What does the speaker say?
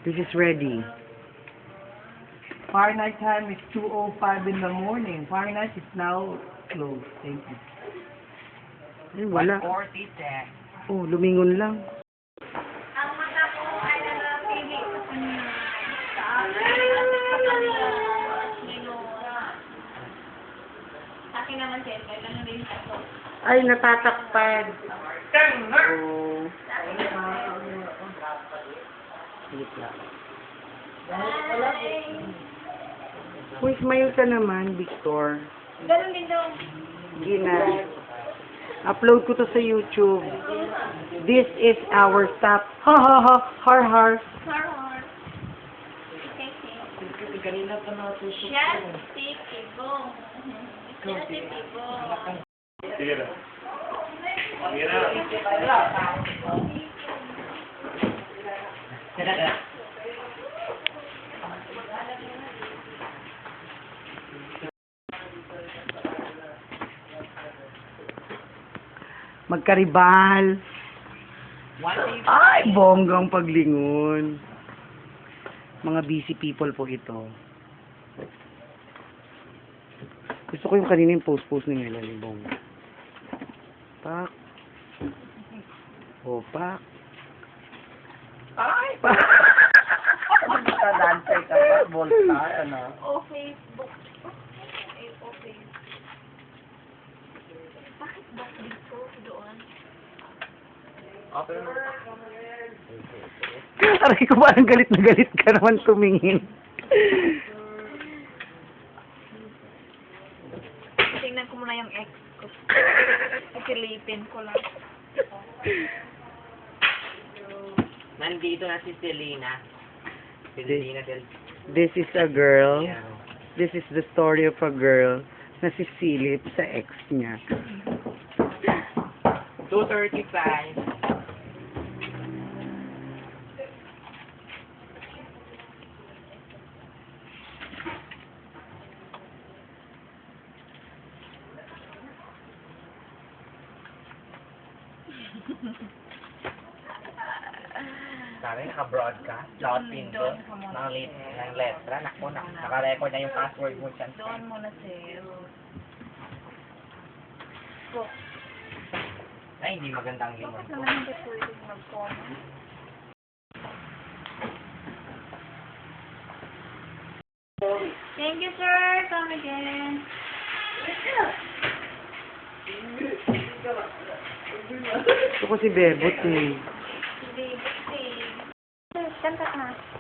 This is ready. Fahrenheit time is 2:05 in the morning. Fahrenheit is now closed. Thank you. Ay, wala. 140 tech. Oh, lumingon lang. Ang mata ko ay nanapili sa kanya. Sa akin naman siyempre, ganun rin ako. Ay, natatakpan. Oh. Wait lang. Uy, smile ka naman, Victor. Ganun din daw. Gina. Upload ko to sa YouTube. This is our stop. Ha ha ha. Har har. Horror. Take Kanina pa natin it. Just take it. Go. Just take it. Go. Sige na. Sige na. Magkaribal. Ay, bonggang paglingon. Mga busy people po ito. Gusto ko yung kanina yung post ni Melanie Bongga. Pak. Oh, pak. Ay! Pak. Magka-dancer ka pa, Voltar, ano? O Facebook. Ay, o Facebook. Bakit ba dito? Doon? Okay. Aray ko, parang galit na galit ka naman tumingin. Tingnan ko muna yung ex ko. Isilipin ko lang. Nandito na si Selena. Selena del... This is a girl. This is the story of a girl na si Silip sa ex niya. 2:35. Sabi, naka-broadcast, lahat pinto, ng letra, naku, naka-record na yung password mo dyan. Doon muna, sir. Go. Ay, hindi magandang limon Bakit ko. naman hindi pwedeng mag-comment? Thank you, sir. Come again. Gusto ko si Bebot eh. Baby, kanta ka.